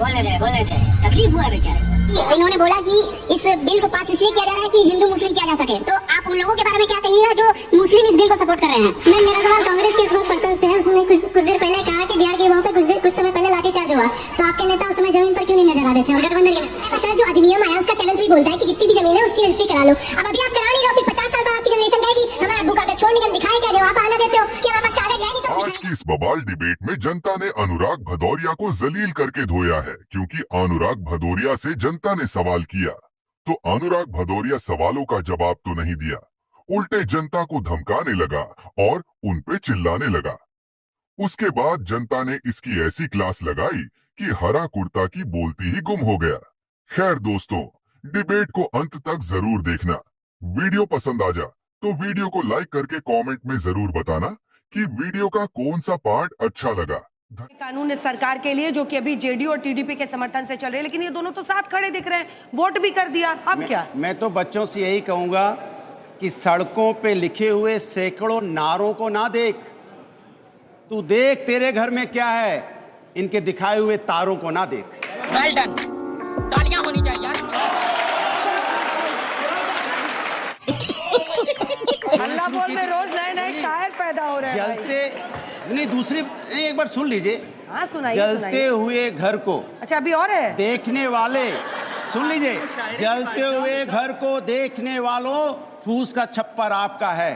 बोलने दे, तकलीफ हुआ बेचारे। इन्होंने बोला कि इस बिल को पास इसलिए किया जा रहा है कि हिंदू मुस्लिम किया जा सके, तो आप उन लोगों के बारे में क्या कहिएगा जो मुस्लिम इस बिल को सपोर्ट कर रहे हैं? मैं मेरा सवाल कांग्रेस के स्पोक पर्सन से है। उसने कुछ देर पहले कहा कि बिहार के युवाओं पे कुछ समय पहले लाठीचार्ज हुआ, तो आपके नेता उस समय जमीन पर क्यों नहीं नजर आ रहे थे? और गठबंधन के सर जो अधिनियम आया उसका 7th भी बोलता है कि जितनी भी जमीन है उसकी रजिस्ट्री करा लो। अब अभी आप करा नहीं रहे, फिर 50 साल बाद आपकी जनरेशन कहेगी हमारे अब्बू कागज छोड़ निकल दिखाए क्या, जो आप आना देते हो कि हमारे पास कागज है नहीं तो। आज की इस बवाल डिबेट में जनता ने अनुराग भदौरिया को जलील करके धोया है, क्योंकि अनुराग भदौरिया से जनता ने सवाल किया तो अनुराग भदौरिया सवालों का जवाब तो नहीं दिया, उल्टे जनता को धमकाने लगा और उन पे चिल्लाने लगा। उसके बाद जनता ने इसकी ऐसी क्लास लगाई कि हरा कुर्ता की बोलती ही गुम हो गया। खैर दोस्तों, डिबेट को अंत तक जरूर देखना। वीडियो पसंद आ जा तो वीडियो को लाइक करके कमेंट में जरूर बताना कि वीडियो का कौन सा पार्ट अच्छा लगा। कानून इस सरकार के लिए जो कि अभी जेडीयू और टीडीपी के समर्थन से चल रहे हैं, लेकिन ये दोनों तो साथ खड़े दिख रहे हैं, वोट भी कर दिया, अब क्या? मैं तो बच्चों से यही कहूंगा कि सड़कों पे लिखे हुए सैकड़ों नारों को ना देख, तू देख तेरे घर में क्या है, इनके दिखाए हुए तारों को ना देख। वेल डन, तालियां होनी चाहिए यार। अल्लाह बोल में रोज नए नए शायर पैदा हो रहे हैं। जलते नहीं, दूसरी नहीं, एक बार सुन लीजिए। हाँ सुनाइए। जलते हुए घर को, अच्छा अभी और है, देखने वाले सुन लीजिए, जलते हुए घर को देखने वालों, फूस का छप्पर आपका है,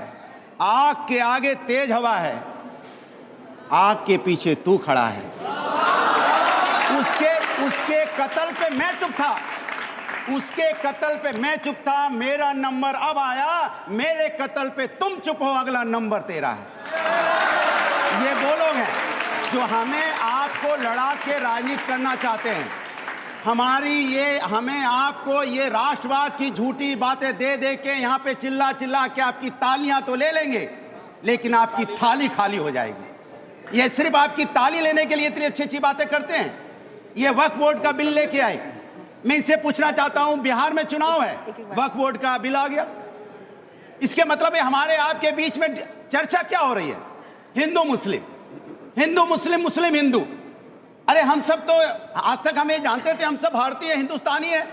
आग के आगे तेज हवा है, आग के पीछे तू खड़ा है। उसके कत्ल पे मैं चुप था, उसके कत्ल पे मैं चुप था, मेरा नंबर अब आया, मेरे कत्ल पे तुम चुप हो, अगला नंबर तेरा है। ये वो लोग हैं जो हमें आपको लड़ा के राजनीति करना चाहते हैं। हमें आपको ये राष्ट्रवाद की झूठी बातें दे दे के यहाँ पे चिल्ला चिल्ला के आपकी तालियां तो ले लेंगे, लेकिन आपकी थाली खाली हो जाएगी। ये सिर्फ आपकी ताली लेने के लिए इतनी अच्छी अच्छी बातें करते हैं। ये वक्फ बोर्ड का बिल लेके आए, मैं इनसे पूछना चाहता हूं, बिहार में चुनाव है, वक्फ बोर्ड का बिल आ गया, इसके मतलब है हमारे आपके बीच में चर्चा क्या हो रही है? हिंदू मुस्लिम, हिंदू मुस्लिम, मुस्लिम हिंदू। अरे हम सब तो आज तक हमें जानते थे हम सब भारतीय हिंदुस्तानी है,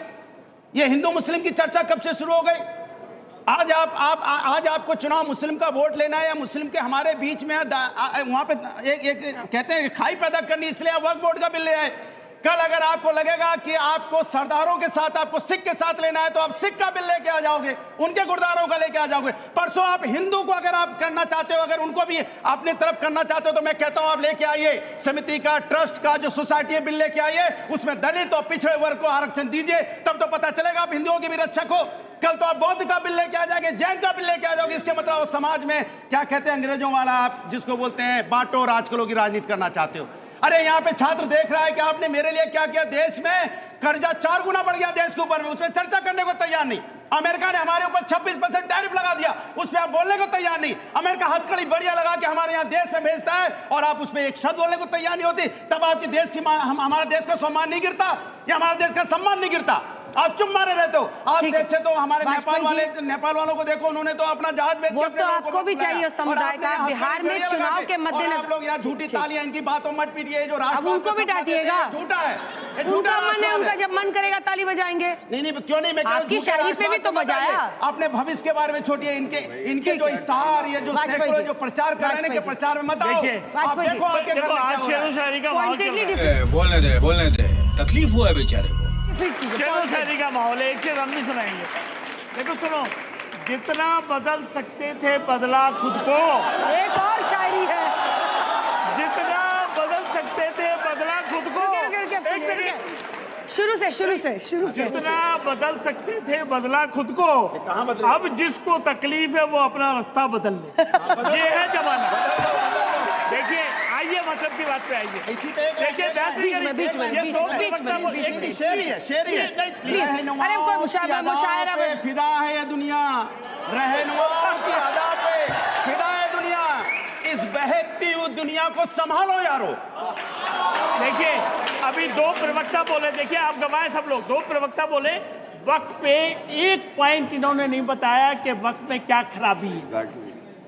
ये हिंदू मुस्लिम की चर्चा कब से शुरू हो गई? आज आपको चुनाव मुस्लिम का वोट लेना है या मुस्लिम के हमारे बीच में वहां पे एक कहते हैं खाई पैदा करनी, इसलिए आप वक्फ बोर्ड का बिल ले आए। कल अगर आपको लगेगा कि आपको सरदारों के साथ, आपको सिख के साथ लेना है, तो आप सिख का बिल लेके आ जाओगे, उनके गुरुद्वारों का लेके आ जाओगे। परसों आप हिंदू को अगर आप करना चाहते हो, अगर उनको भी अपनी तरफ करना चाहते हो, तो मैं कहता हूं आप लेके आइए समिति का, ट्रस्ट का जो सोसाइटी है, बिल लेके आइए, उसमें दलित और पिछड़े वर्ग को आरक्षण दीजिए, तब तो पता चलेगा आप हिंदुओं के भी रक्षक हो। कल तो आप बौद्ध का बिल लेके आ जाएंगे, जैन का बिल लेके आ जाओगे, इसके मतलब समाज में क्या कहते हैं अंग्रेजों वाला, आप जिसको बोलते हैं बांटो राज करो की राजनीति करना चाहते हो। अरे यहाँ पे छात्र देख रहा है कि आपने मेरे लिए क्या किया, देश में कर्जा 4 गुना बढ़ गया देश के ऊपर में, उसमें चर्चा करने को तैयार नहीं। अमेरिका ने हमारे ऊपर 26% टैरिफ लगा दिया, उस पर आप बोलने को तैयार नहीं। अमेरिका हथकड़ी बढ़िया लगा के हमारे यहाँ देश में भेजता है और आप उस पर एक शब्द बोलने को तैयार नहीं होती, तब आपकी देश की हमारा देश का सम्मान नहीं गिरता या हमारा देश का सम्मान नहीं गिरता? आप चुप मारे रहते हो। आपसे अच्छे तो हमारे नेपाल वालों को देखो, उन्होंने तो अपना जहाज बेच के अपने लोगों को आपको भी चाहिए समुदाय का। बिहार में चुनाव के मद्देनजर आप लोग यहाँ झूठी तालियां, इनकी बातों मत पीटिए, जो राष्ट्र उनको भी डांटिएगा, झूठा है, झूठा मन है उनका, जब मन करेगा ताली बजाएंगे। नहीं क्यों नहीं, मैं आपकी शायरी पे भी तो बजाया। अपने भविष्य के बारे में छोड़िए, इनके जो इस्तार, ये जो सैकड़ों जो प्रचार कर रहे हैं, प्रचार में मत आओ। आप देखो आपके घर में क्या हो रहा है। बोलने दे, तकलीफ हुआ है बेचारे को। शेरो शायरी का माहौल है, एक चीज हम भी सुनाएंगे। देखो सुनो, जितना बदल सकते थे बदला खुद को। एक और शायरी है, जितना बदल सकते थे बदला खुद को। शुरू से जितना बदल सकते थे बदला खुद को, अब जिसको तकलीफ है वो अपना रास्ता बदल ले। ये है जमाना। देखिए आइए मतलब की बात पे आइए। देखिए मुशायरा पे फिदा है ये दुनिया, रहनुमाओं की अदा पे फिदा है दुनिया, इस बहती हुई दुनिया को संभालो यारो। देखिए अभी 2 प्रवक्ता बोले, देखिए आप गवाए सब लोग, 2 प्रवक्ता बोले, वक्त पे एक पॉइंट इन्होंने नहीं बताया कि वक्त में क्या खराबी है।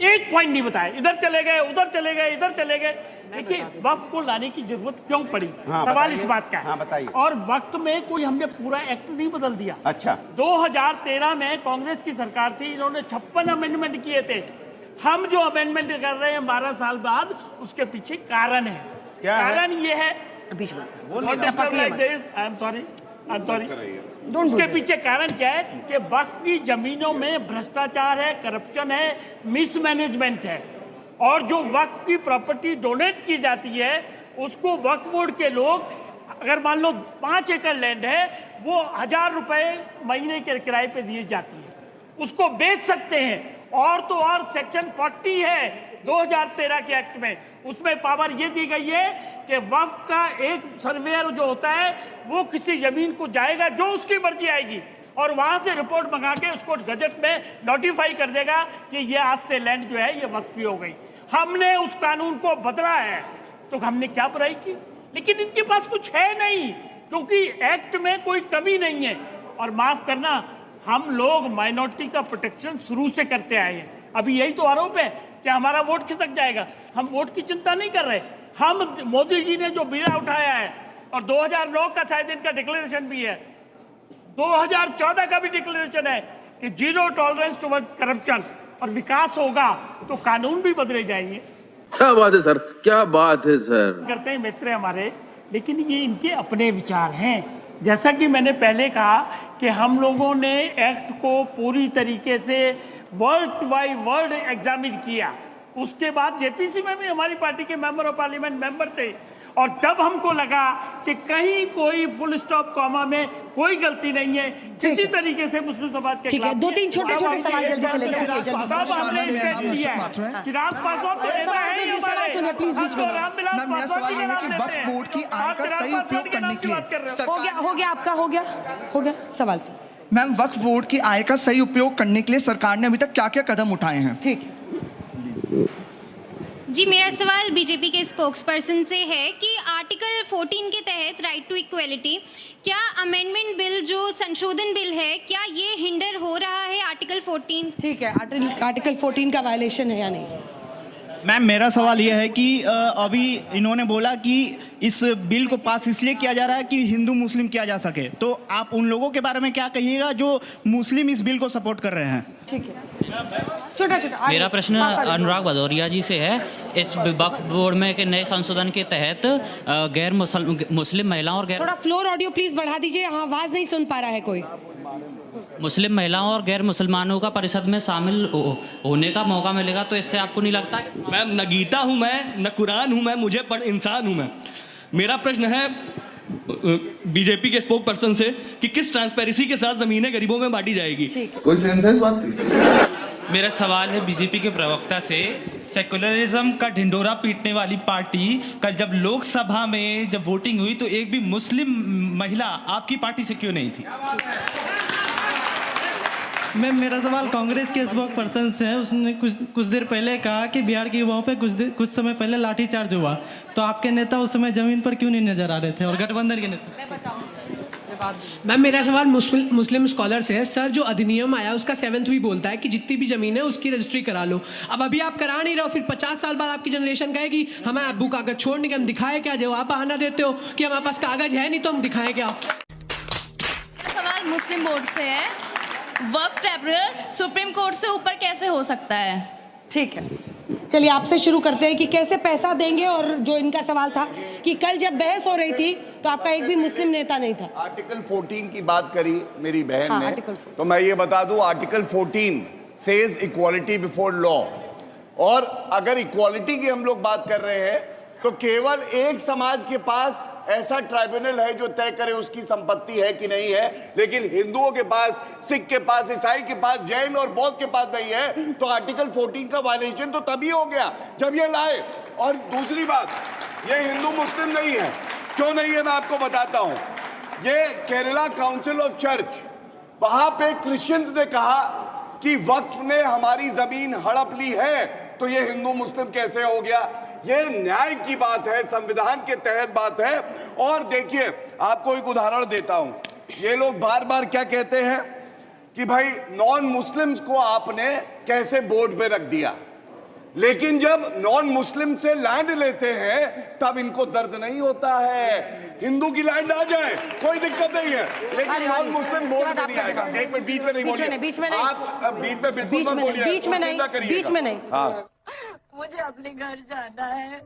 एक पॉइंट नहीं बताया, इधर चले गए, उधर चले गए, इधर चले गए। देखिए वक्फ को लाने की जरूरत क्यों पड़ी, सवाल इस बात का है। हाँ, बताइए। और वक्त में कोई हमने पूरा एक्ट नहीं बदल दिया। अच्छा। 2013 में कांग्रेस की सरकार थी, इन्होंने 56 अमेंडमेंट किए थे। हम जो अमेंडमेंट कर रहे हैं 12 साल बाद, उसके पीछे कारण है। क्या है? कारण ये है, उसके पीछे कारण क्या है कि वक्फ की जमीनों में भ्रष्टाचार है, करप्शन है, मिसमैनेजमेंट है। और जो वक्फ की प्रॉपर्टी डोनेट की जाती है उसको वक्फ बोर्ड के लोग, अगर मान लो 5 एकड़ लैंड है, वो 1000 रुपए महीने के किराए पे दिए जाती है, उसको बेच सकते हैं। और तो और सेक्शन 40 है 2013 के एक्ट में, उसमें पावर ये दी गई है कि वक्फ का एक सर्वेयर जो होता है वो किसी जमीन को जाएगा, जो उसकी मर्जी आएगी, और वहां से रिपोर्ट मंगा के उसको गजट में नोटिफाई कर देगा कि ये आज से लैंड जो है ये वक्फ की हो गई। हमने उस कानून को बदला है, तो हमने क्या बुराई की? लेकिन इनके पास कुछ है नहीं, क्योंकि एक्ट में कोई कमी नहीं है। और माफ करना, हम लोग माइनॉरिटी का प्रोटेक्शन शुरू से करते आए हैं। अभी यही तो आरोप है कि हमारा वोट खिसक जाएगा। हम वोट की चिंता नहीं कर रहे। हम, मोदी जी ने जो बीड़ा उठाया है, और 2009 का शायद इनका डिक्लेरेशन भी है, 2014 का भी डिक्लेरेशन है कि जीरो टॉलरेंस टुवर्ड्स करप्शन, और विकास होगा तो कानून भी बदले जाएंगे। क्या बात है सर, क्या बात है सर। करते हैं मित्र हमारे, लेकिन ये इनके अपने विचार हैं। जैसा कि मैंने पहले कहा कि हम लोगों ने एक्ट को पूरी तरीके से वर्ड बाय वर्ड एग्जामिन किया। उसके बाद जेपीसी में भी हमारी पार्टी के मेंबर ऑफ पार्लियामेंट मेंबर थे, और तब हमको लगा कि कहीं कोई फुल स्टॉप कॉमा में कोई गलती नहीं है, किसी तरीके से मुस्लिम समाज के ठीक है, 2-3 छोटे-छोटे सवाल जल्दी से लेकर आइए, जल्दी से। तब हमने स्टेट लिया है। चिराग पासवान तो नेता है ही हमारे, सुनिए प्लीज, बीच में। रामविलास मेरा पासवान सवाल जी ये का है नाम कि लेते वक्फ हैं। बोर्ड की आय आप का चिराग सही पासवान उपयोग के नाम करने की के बात कर रहे लिए हो। हो गया आपका, हो गया सवाल से। मैम, वक्फ बोर्ड की आय का सही उपयोग करने के लिए सरकार ने अभी तक क्या क्या कदम उठाए हैं? ठीक है जी, मेरा सवाल बीजेपी के स्पोक्सपर्सन से है कि आर्टिकल 14 के तहत राइट टू इक्वलिटी, क्या अमेंडमेंट बिल जो संशोधन बिल है, क्या ये हिंडर हो रहा है आर्टिकल 14? ठीक है, आर्टिकल 14 का वायलेशन है या नहीं? मैम, मेरा सवाल यह है कि अभी इन्होंने बोला कि इस बिल को पास इसलिए किया जा रहा है कि हिंदू मुस्लिम किया जा सके, तो आप उन लोगों के बारे में क्या कहिएगा जो मुस्लिम इस बिल को सपोर्ट कर रहे हैं? ठीक है, छोटा मेरा प्रश्न अनुराग भदौरिया जी से है। इस वक्फ बोर्ड में के नए संशोधन के तहत गैर मुस्लिम महिलाओं और थोड़ा फ्लोर ऑडियो प्लीज बढ़ा दीजिए, यहाँ आवाज नहीं सुन पा रहा है कोई। मुस्लिम महिलाओं और गैर मुसलमानों का परिषद में शामिल होने का मौका मिलेगा, तो इससे आपको नहीं लगता? मैम, न गीता हूँ मैं, न कुरान हूँ मैं, मुझे पर इंसान हूँ मैं। मेरा प्रश्न है बीजेपी के स्पोक पर्सन से कि किस ट्रांसपेरेंसी के साथ जमीनें गरीबों में बांटी जाएगी? कोई सेंस है इस बात की? मेरा सवाल है बीजेपी के प्रवक्ता से, सेकुलरिज्म का ढिंडोरा पीटने वाली पार्टी कल जब लोकसभा में जब वोटिंग हुई तो एक भी मुस्लिम महिला आपकी पार्टी से क्यों नहीं थी? मैम, मेरा सवाल कांग्रेस के स्पोक पर्सन से है। उसने कुछ देर पहले कहा कि बिहार के युवाओं पे कुछ समय पहले लाठीचार्ज हुआ, तो आपके नेता उस समय जमीन पर क्यों नहीं नजर आ रहे थे, और गठबंधन के नेता? मैम, मेरा सवाल मुस्लिम स्कॉलर से है। सर, जो अधिनियम आया उसका 7th भी बोलता है कि जितनी भी जमीन है उसकी रजिस्ट्री करा लो। अब अभी आप करा नहीं रहे हो, फिर 50 साल बाद आपकी जनरेशन कहेगी हमें अब्बू कागज छोड़ने के, हम दिखाए क्या? जो आप बहाना देते हो कि हमारे पास कागज है नहीं तो हम दिखाए क्या? सवाल मुस्लिम बोर्ड से है, वक्फ ट्रिब्यूनल सुप्रीम कोर्ट से ऊपर कैसे हो सकता है? ठीक है, चलिए आपसे शुरू करते हैं कि कैसे पैसा देंगे। और जो इनका सवाल था कि कल जब बहस हो रही थी तो आपका एक भी मुस्लिम नेता नहीं था। आर्टिकल 14 की बात करी मेरी बहन हाँ, ने, तो मैं ये बता दूं, article 14 says equality before law, और अगर इक्वालिटी की हम लोग बात कर रहे हैं तो केवल एक समाज के पास ऐसा ट्राइब्यूनल है जो तय करे उसकी संपत्ति है कि नहीं है, लेकिन हिंदुओं के पास, सिख के पास, ईसाई के पास, जैन और बौद्ध के पास नहीं है। तो आर्टिकल 14 का वायलेशन तो तभी हो गया जब ये लाए। और दूसरी बात, ये हिंदू मुस्लिम नहीं है। क्यों नहीं है मैं आपको बताता हूं। ये केरला काउंसिल ऑफ चर्च, वहां पे क्रिश्चियंस ने कहा कि वक्फ ने हमारी जमीन हड़प ली है, तो ये हिंदू मुस्लिम कैसे हो गया? ये न्याय की बात है, संविधान के तहत बात है। और देखिए, आपको एक उदाहरण देता हूं। ये लोग बार बार क्या कहते हैं कि भाई नॉन मुस्लिम्स को आपने कैसे बोर्ड पे रख दिया। लेकिन जब नॉन मुस्लिम से लैंड लेते हैं तब इनको दर्द नहीं होता है। हिंदू की लैंड आ जाए कोई दिक्कत नहीं है, लेकिन नॉन मुस्लिम बोर्ड में नहीं आएगा। एक मिनट बीच में नहीं बोलिए, बीच में नहीं, आप बीच में बिल्कुल मत बोलिए, बीच में नहीं, बीच में नहीं। हाँ। मुझे अपने घर जाना है।